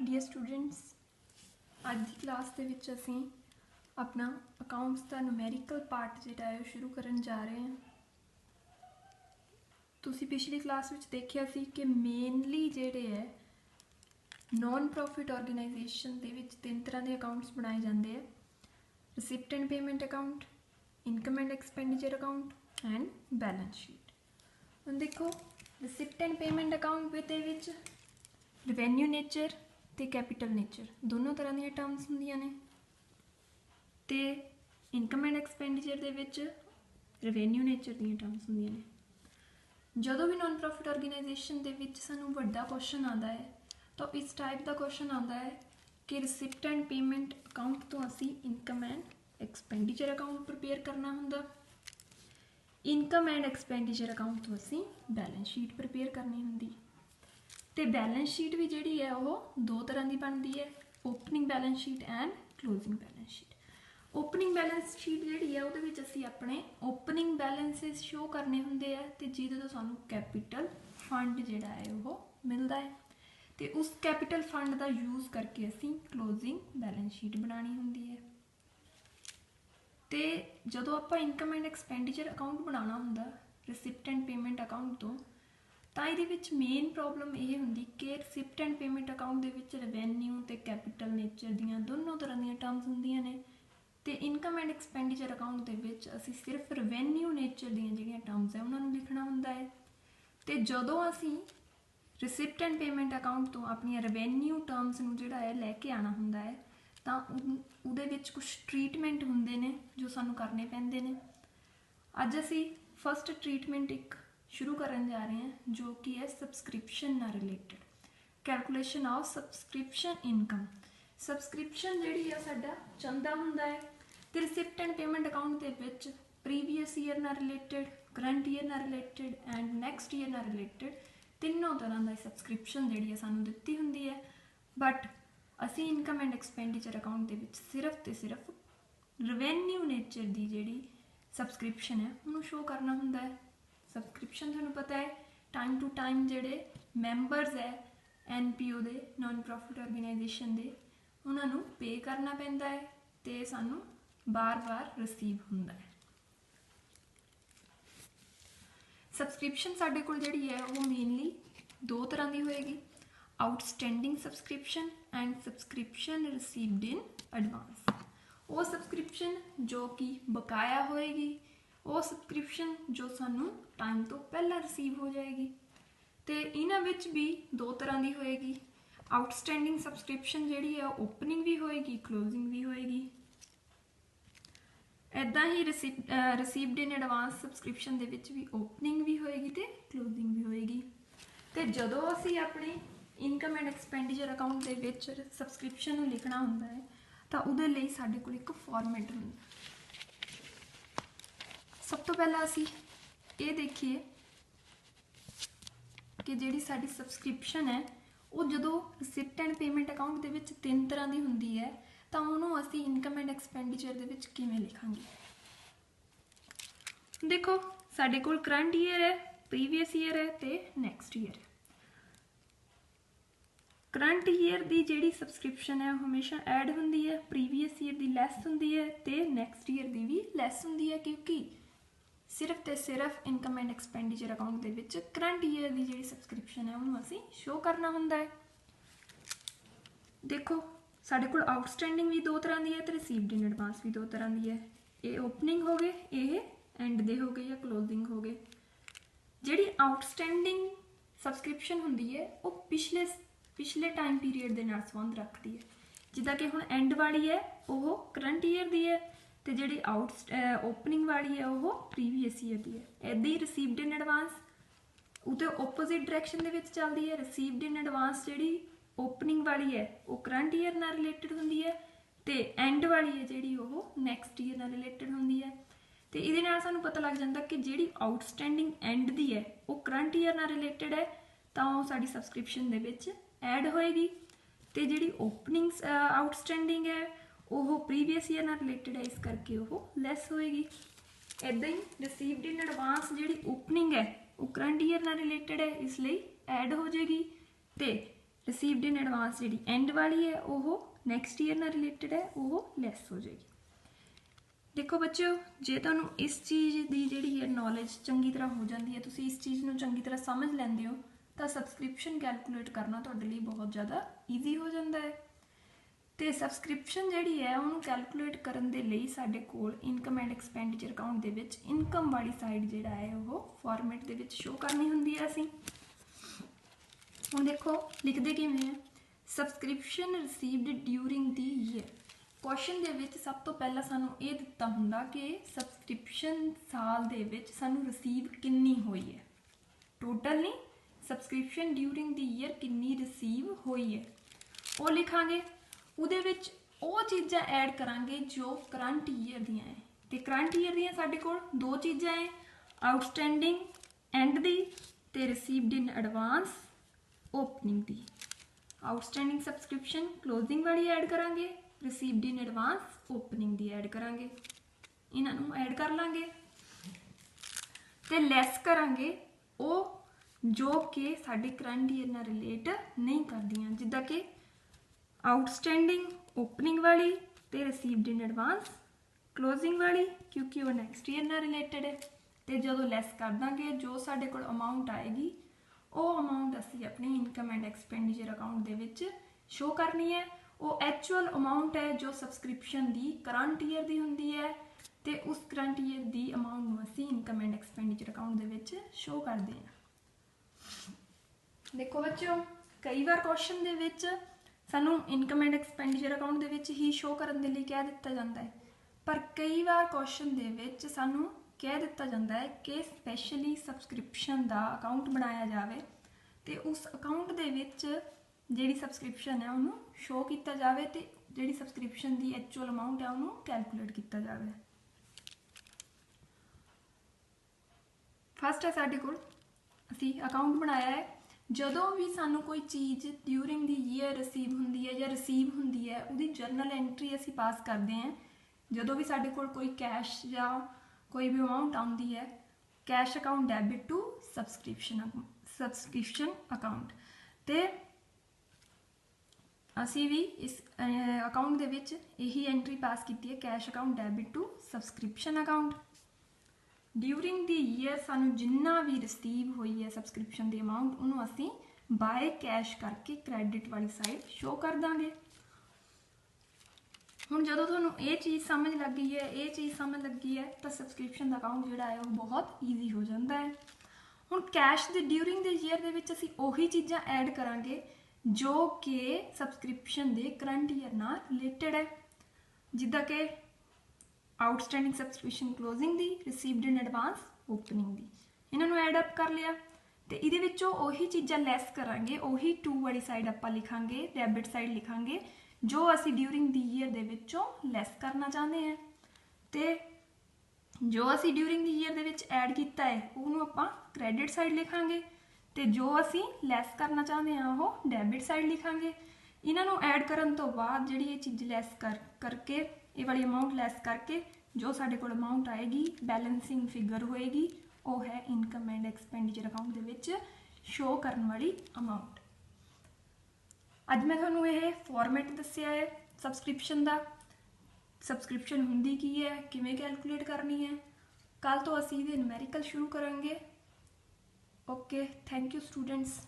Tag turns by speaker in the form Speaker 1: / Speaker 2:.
Speaker 1: Dear students, अज की class के विच असीं अपना अकाउंट्स का न्यूमेरिकल पार्ट जिहड़ा है शुरू करन जा रहे हैं। तुसीं पिछली क्लास विच देखिया सी कि मेनली जिहड़े है नॉन प्रॉफिट ऑर्गेनाइजेशन दे विच तीन तरह के अकाउंट्स बनाए जाते हैं। Receipt and payment account, income and expenditure account and balance sheet. हुण देखो, रिसिप्ट एंड पेमेंट अकाउंट दे विच रिवेन्यू नेचर ते कैपिटल नेचर दोनों तरह दी टर्म्स होंदियां ने। ते income and expenditure they which revenue nature the terms होंदियां ने। जदों भी नॉन प्रॉफिट ऑर्गेनाइजेशन दे विच सानूं वड्डा क्वेश्चन आता है तो इस टाइप का क्वेश्चन आता है कि रिसिप्ट एंड पेमेंट अकाउंट तो असीं income and expenditure account prepare करना हुंदा, इनकम एंड एक्सपेंडिचर अकाउंट तो असीं बैलेंस शीट प्रिपेयर करनी हुंदी। तो बैलेंस शीट भी जी है वो दो तरह की बनती है, opening balance sheet and closing balance sheet. Opening balance sheet जी है वो असीं अपने ओपनिंग बैलेंसिस शो करने होंदे है ते जिहदे तो सानूं कैपिटल फंड जिहड़ा है वो मिलता है। तो उस कैपिटल फंड का यूज़ करके असीं क्लोजिंग बैलेंस शीट बनानी होंदी है। तो जदों आपां इनकम एंड एक्सपेंडिचर अकाउंट बनाना हुंदा रिसिप्ट एंड पेमेंट अकाउंट तो ये मेन प्रॉब्लम ये होंगी कि रिसिप्ट एंड पेमेंट अकाउंट के रिवेन्यू तो कैपिटल नेचर दियाँ दोनों तरह दी टर्म्स होंदियां ने। तो इनकम एंड एक्सपेंडिचर अकाउंट के असीं सिर्फ रिवेन्यू नेचर दियाँ जिहड़ियां टर्म्स है उन्होंने लिखना हुंदा है। तो जदों असीं रिसिप्ट एंड पेमेंट अकाउंट तो अपनी रिवेन्यू टर्म्स नूं जिहड़ा है लैके आना हुंदा है तो उहदे विच कुछ ट्रीटमेंट हुंदे ने जो सानूं करने पैंदे ने। अज असीं फस्ट ट्रीटमेंट एक शुरू करन जा रहे हैं जो कि है सब्सक्रिप्शन नाल related, calculation of subscription income. Subscription जिहड़ी है साडा चंदा हुंदा है ते रिसिप्ट एंड पेमेंट अकाउंट दे विच प्रीवियस ईयर नाल रिलेटेड, करंट ईयर नाल रिलेटेड एंड नैक्सट ईयर नाल रिलेटेड तीनों तरह की सब्सक्रिप्शन जिहड़ी है सानूं दित्ती हुंदी है। बट असीं इनकम एंड एक्सपेंडिचर अकाउंट दे विच सिर्फ ते सिर्फ रिवेन्यू नेचर की जिहड़ी सब्सक्रिप्शन है उन्होंने शो करना हुंदा है। सब्सक्रिप्शन तुहानूं पता है टाइम टू टाइम जिहड़े मैंबरस है NPO दे नॉन प्रॉफिट ऑर्गेनाइजेशन दे उन्होंने पे करना पैंदा है तो सानूं बार बार रिसीव हुंदा है। सब्सक्रिप्शन साडे कोल जिहड़ी है वो मेनली दो तरह की होएगी, outstanding subscription and subscription received in advance. वो सब्सक्रिप्शन जो कि बकाया होएगी, वो सब्सक्रिप्शन जो सानू टाइम तो पहला रिसीव हो जाएगी। तो इन्हां विच भी दो तरह की होएगी, आउटस्टैंडिंग सब्सक्रिप्शन जिहड़ी है ओपनिंग भी होएगी, क्लोजिंग भी होएगी। इदां ही रिसीव्ड इन एडवांस सब्सक्रिप्शन दे विच भी ओपनिंग भी होएगी तो क्लोजिंग भी होएगी। तो जदों असीं अपने इनकम एंड एक्सपेंडिचर अकाउंट दे विच सब्सक्रिप्शन नूं लिखना हुंदा है तो उहदे लई साडे कोल एक फॉर्मेट हुंदा। सब तो पहला असीं ये देखिए कि जिहड़ी साडी सब्सक्रिप्शन है वो जदों रिसिप्ट एंड पेमेंट अकाउंट दे विच तीन तरह की हुंदी है तो उन्होंने असीं इनकम एंड एक्सपेंडिचर दे विच किवें लिखांगे। देखो साडे कोल करंट ईयर है, प्रीवियस ईयर है तो नैक्सट ईयर है। करंट ईयर की जिहड़ी सब्सक्रिप्शन है हमेशा ऐड हुंदी है, प्रीवियस ईयर की लैस हुंदी है तो नैक्सट ईयर की भी लैस हुंदी है, क्योंकि सिर्फ तो सिर्फ इनकम एंड एक्सपेंडिचर अकाउंट दे विच करंट ईयर की जिहड़ी सब्सक्रिप्शन है उन्होंने असीं शो करना हुंदा है। देखो साडे कोल आउटस्टैंडिंग भी दो तरह की है तो रिसीव्ड इन एडवांस भी दो तरह की है। ये ओपनिंग हो गए, ये एंड दे हो गए या क्लोजिंग हो गए। जिहड़ी आउटस्टैंडिंग सब्सक्रिप्शन हुंदी है वो पिछले टाइम पीरीयड के नाल संबंध रखती है, जिद्दां कि हुण एंड वाली है वो करंट ईयर की है तो जिहड़ी ओपनिंग वाली है वो प्रीवियस ईयर की है। इदां ही रिसीव्ड इन एडवांस उहदे ओपोजिट डायरैक्शन दे विच चलदी है। रिसीव्ड इन एडवांस जिहड़ी ओपनिंग वाली है वो करंट ईयर नाल रिलेटेड हुंदी है तो एंड वाली है जिहड़ी वो नैक्सट ईयर नाल रिलेटेड हुंदी है। तो इहदे नाल सानूं पता लग जांदा कि जिहड़ी आउटस्टैंडिंग एंड दी है वो करंट ईयर नाल रिलेटेड है तो वो साडी सब्सक्रिप्शन दे विच ऐड होएगी, तो जिहड़ी ओपनिंग आउटस्टैंडिंग है वो प्रीवियस ईयर नाल रिलेटेड है, इस करके वो लैस होएगी। इदां ही रिसीव्ड इन एडवांस जिहड़ी ओपनिंग है वो करंट ईयर नाल रिलेटेड है, इसलिए ऐड हो जाएगी। तो रिसीव्ड इन एडवांस जी एंड वाली है वो नैक्सट ईयर नाल रिलेटेड है वो लैस हो जाएगी। देखो बच्चों जे तुहानूं इस चीज़ की जिहड़ी है नॉलेज चंगी तरह हो जाती है, तुसीं इस चीज़ नूं चंगी तरह समझ लैंदे हो तो सबसक्रिप्शन कैलकुलेट करना तुहाडे लई बहुत ज़्यादा ईजी हो जाता है। तो सबसक्रिप्शन जिहड़ी है उन्होंने कैलकुलेट करन दे लई साडे कोल इनकम एंड एक्सपेंडिचर अकाउंट दे विच इनकम वाली साइड जिहड़ा है वो फॉर्मेट दे विच शो करनी हुंदी है। असीं हुण देखो लिखदे किवें है, subscription received during the year. Question दे विच सब तो पहला सानूं ये दिता हुंदा कि सबसक्रिप्शन साल दे विच सानूं रिसीव किन्नी होई है, टोटल नहीं, सबसक्रिप्शन ड्यूरिंग द ईयर किन्नी रिसीव होई है वो लिखांगे। उहदे विच वो चीज़ां ऐड करांगे जो करंट ईयर दियां है। ते करंट ईयर दियां साडे कोल दो चीज़ां है, आउटस्टैंडिंग एंड दी ते received in advance opening the. Outstanding subscription closing वाली ऐड करांगे, received in advance opening the add करांगे। इन्हां नूं ऐड कर लांगे ते लैस करांगे वो जो कि साडे करंट ईयर नाल रिलेट नहीं करदियां, जिद्दां कि आउटस्टैंडिंग ओपनिंग वाली ते रिसीव्ड इन एडवांस क्लोजिंग वाली, क्योंकि वो नैक्सट ईयर नाल रिलेटेड है। तो जो लैस कर देंगे जो साडे कोल अमाउंट आएगी वो अमाउंट असी अपनी इनकम एंड एक्सपेंडिचर अकाउंट दे विच शो करनी है। वो एक्चुअल अमाउंट है जो सबसक्रिप्शन दी करंट ईयर दी हुंदी है ते उस करंट ईयर दी अमाउंट नूं असी इनकम एंड एक्सपेंडिचर अकाउंट दे विच शो करदे हां। देखो बच्चों कई बार क्वेश्चन दे विच सानूं इनकम एंड एक्सपेंडिचर अकाउंट दे विच ही शो करन दे लई कह दित्ता जांदा है, पर कई बार क्वेश्चन दे विच सानूं कह दिता जाता है कि स्पैशली सबसक्रिप्शन का अकाउंट बनाया जाए तो उस अकाउंट दे विच जिहड़ी सबसक्रिप्शन है उन्होंने शो किया जाए तो जिहड़ी सबसक्रिप्शन की एक्चुअल अमाउंट है उन्होंने कैलकुलेट किया जाए। फस्ट है साडे कोल असी अकाउंट बनाया है, जदों भी सानू कोई चीज़ ड्यूरिंग द ईयर रिसीव हुंदी है या रिसीव हुंदी है उहदी जर्नल एंट्री असी पास करते हैं। जदों भी साडे कोल कोई कैश या कोई भी अमाउंट आती है, cash account debit to subscription account, तो असी भी इस अकाउंट दे विच यही एंट्री पास की है, cash account debit to subscription account. During the year सानू जिन्ना भी रिसीव हुई है सबसक्रिप्शन की अमाउंट उन्होंने असी बाय कैश करके क्रेडिट वाली साइड शो कर देंगे। हुण जदों तुहानूं ये चीज़ समझ लग गई है, ये चीज़ समझ लग गई है तो सबसक्रिप्शन का अकाउंट जिहड़ा है वो बहुत ईजी हो जाता है। हुण कैश दे ड्यूरिंग द ईयर दे विच असीं ओही चीज़ां ऐड करांगे जो कि सबसक्रिप्शन दे करंट ईयर नाल रिलेटेड है, जिद्दां कि आउटस्टैंडिंग सबसक्रिप्शन क्लोजिंग दी, रिसीव्ड इन एडवांस ओपनिंग दी, इन्हां नूं ऐड अप कर लिया तो इहदे विचों ओही चीज़ां लैस करांगे, ओही टू वाली साइड आपां लिखांगे, डेबिट साइड लिखांगे जो असी ड्यूरिंग द ईयर दे विचों लैस करना चाहते हैं। तो जो असी ड्यूरिंग द ईयर दे विच ऐड किया है उन्होंने आपां क्रेडिट साइड लिखांगे तो जो असी लैस करना चाहते हैं वो डेबिट साइड लिखांगे। इन्हों ऐड करन तो बाद जिहड़ी ये चीज़ लैस करके ये वाली अमाउंट लैस करके जो साडे कोल अमाउंट आएगी बैलेंसिंग फिगर होएगी वो है इनकम एंड एक्सपेंडिचर अकाउंट दे विच शो करने वाली अमाउंट। अज मैं तुहानूं ये फॉर्मेट दस्सिया है सबसक्रिप्शन का, सबसक्रिप्शन हुंदी की है, किवें कैलकुलेट करनी है। कल तो असीं इहदे न्यूमेरिकल शुरू करांगे। Okay, thank you students.